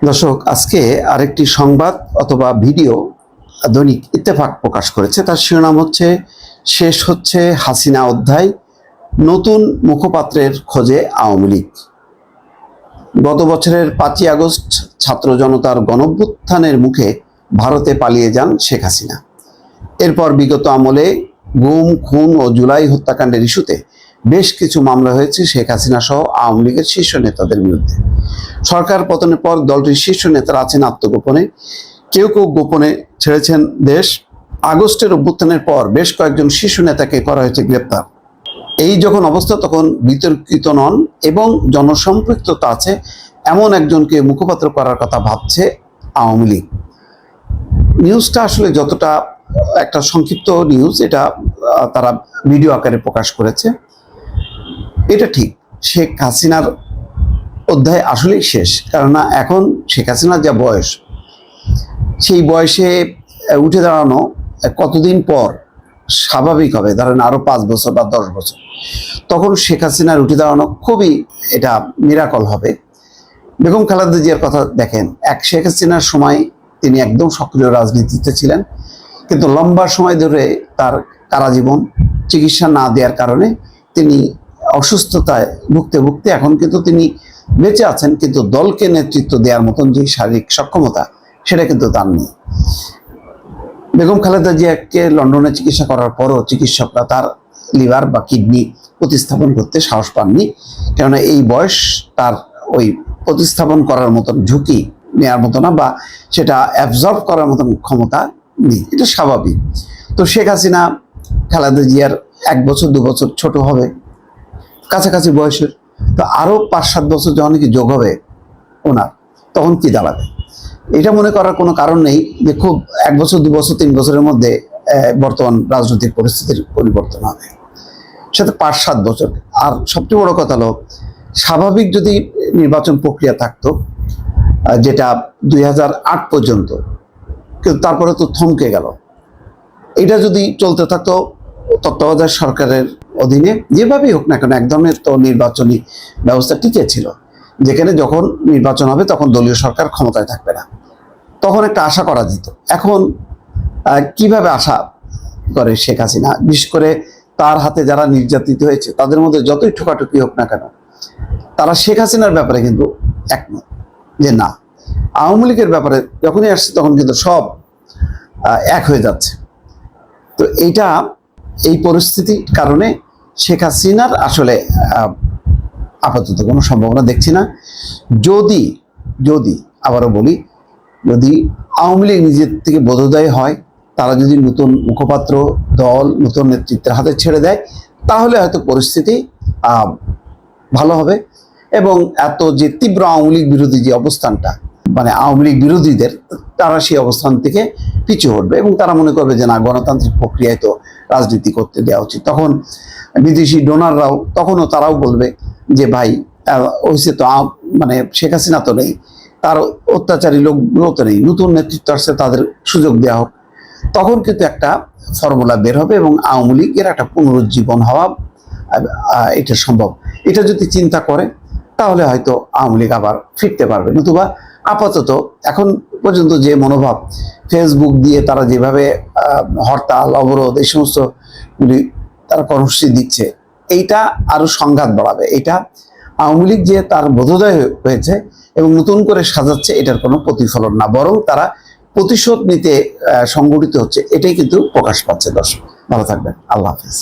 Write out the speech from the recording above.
দর্শক, আজকে আরেকটি সংবাদ অথবা ভিডিও দৈনিক ইত্তেফাক প্রকাশ করেছে। তার শিরোনাম হচ্ছে শেষ হচ্ছে হাসিনা অধ্যায়, নতুন মুখপাত্রের খোঁজে আওয়ামী লীগ। গত বছরের 5ই আগস্ট ছাত্র জনতার গণঅভ্যুত্থানের মুখে ভারতে পালিয়ে যান শেখ হাসিনা। এরপর বিগত আমলে গুম, খুন ও জুলাই হত্যাকাণ্ডের ইস্যুতে বেশ কিছু মামলা হয়েছে শেখ হাসিনা সহ আওয়ামী লীগের শীর্ষ নেতাদের বিরুদ্ধে। সরকার পতনের পর দলটির শীর্ষ নেতারা আছেন আত্মগোপনে, কেউ কেউ গোপনে ছেড়েছেন দেশ। আগস্টের অভ্যুত্থানের পর বেশ কয়েকজন শীর্ষ নেতাকে করা হয়েছে গ্রেপ্তার। এই যখন অবস্থা, তখন বিতর্কিত নন এবং জনসম্পৃক্ততা আছে এমন একজনকে মুখপাত্র করার কথা ভাবছে আওয়ামী লীগ। নিউজটা আসলে যতটা একটা সংক্ষিপ্ত নিউজ, এটা তারা ভিডিও আকারে প্রকাশ করেছে। এটা ঠিক, শেখ হাসিনার অধ্যায় আসলেই শেষ। কেননা এখন শেখ হাসিনার যা বয়স, সেই বয়সে উঠে দাঁড়ানো কতদিন পর স্বাভাবিক হবে, ধরেন আরো 5 বছর বা 10 বছর, তখন শেখ হাসিনার উঠে দাঁড়ানো খুবই এটা মিরাকল হবে। বেগম খালেদা জিয়ার কথা দেখেন, শেখ হাসিনার সময় তিনি একদম সক্রিয় রাজনীতিতে ছিলেন, কিন্তু লম্বা সময় ধরে তার কারাজীবন, চিকিৎসা না দেওয়ার কারণে তিনি অসুস্থতায় ভুগতে ভুগতে এখন কিন্তু তিনি বেঁচে আছেন, কিন্তু দলকে নেতৃত্ব দেওয়ার মতন যে শারীরিক সক্ষমতা, সেটা কিন্তু তার নেই। বেগম খালেদা জিয়াকে লন্ডনে চিকিৎসা করার পরও চিকিৎসকরা তার লিভার বা কিডনি প্রতিস্থাপন করতে সাহস পাননি, কেননা এই বয়স তার ওই প্রতিস্থাপন করার মতন ঝুঁকি নেওয়ার মতো না, বা সেটা অ্যাবজর্ব করার মতন ক্ষমতা নেই। এটা স্বাভাবিক। তো শেখ হাসিনা খালেদা জিয়ার 1 বছর 2 বছর ছোট হবে, কাছাকাছি বয়সের। তো আরো 5-7 বছর যখন কি যোগ হবে ওনার, তখন কি দাঁড়াবে? এটা মনে করার কোনো কারণ নেই যে খুব 1 বছর 2 বছর 3 বছরের মধ্যে বর্তমান রাজনৈতিক পরিস্থিতির পরিবর্তন হবে, সাথে 5-7 বছর। আর সবচেয়ে বড় কথা হলো, স্বাভাবিক যদি নির্বাচন প্রক্রিয়া থাকতো, যেটা 2008 পর্যন্ত, কিন্তু তারপরে তো থমকে গেল। এটা যদি চলতে থাকতো তত্ত্বাবধায়ক সরকারের অধীনে, যেভাবেই হোক না কেন, এক ধরনের তো নির্বাচনী ব্যবস্থা টিকে ছিল, যেখানে যখন নির্বাচন হবে তখন দলীয় সরকার ক্ষমতায় থাকবে না, তখন একটা আশা করা যেত। এখন কিভাবে আশা করে শেখ হাসিনা? বিশেষ করে তার হাতে যারা নির্যাতিত হয়েছে, তাদের মধ্যে যতই ঠোকাঠুকি হোক না কেন, তারা শেখ হাসিনার ব্যাপারে কিন্তু একমত যে না, আওয়ামী লীগের ব্যাপারে যখনই আসছে তখন কিন্তু সব এক হয়ে যাচ্ছে। তো এই পরিস্থিতির কারণে শেখ হাসিনার আসলে আপাতত কোনো সম্ভাবনা দেখছি না। যদি আবারও বলি, যদি আওয়ামী লীগ নিজের থেকে বোধোদয় হয়, তারা যদি নতুন মুখপাত্র, দল, নতুন নেতৃত্বের হাতে ছেড়ে দেয়, তাহলে হয়তো পরিস্থিতি ভালো হবে। এবং এত যে তীব্র আওয়ামী লীগ বিরোধী যে অবস্থানটা, মানে আওয়ামী লীগ বিরোধীদের, তারা সেই অবস্থান থেকে পিছু হটবে এবং তারা মনে করবে যে না, গণতান্ত্রিক প্রক্রিয়ায় তো রাজনীতি করতে দেওয়া উচিত। তখন বিদেশি ডোনাররাও, তখনও তারাও বলবে যে ভাই, হয়েছে তো, মানে শেখ হাসিনা তো নেই, তার অত্যাচারী লোকগুলো তো নেই, নতুন নেতৃত্ব আসছে, তাদের সুযোগ দেওয়া হোক। তখন কিন্তু একটা ফর্মুলা বের হবে এবং আওয়ামী লীগের একটা পুনরুজ্জীবন হওয়া এটা সম্ভব। এটা যদি চিন্তা করে, তাহলে হয়তো আওয়ামী লীগ আবার ফিরতে পারবে। নতুবা আপাতত এখন পর্যন্ত যে মনোভাব, ফেসবুক দিয়ে তারা যেভাবে হরতাল, অবরোধ, এই সমস্তগুলি তারা কর্মসূচি দিচ্ছে, এইটা আরো সংঘাত বাড়াবে। এটা আওয়ামী লীগ যে তার বোধোদয় হয়েছে এবং নতুন করে সাজাচ্ছে, এটার কোনো প্রতিফলন না, বরং তারা প্রতিশোধ নিতে সংগঠিত হচ্ছে, এটাই কিন্তু প্রকাশ পাচ্ছে। দর্শক, ভালো থাকবেন। আল্লাহ হাফেজ।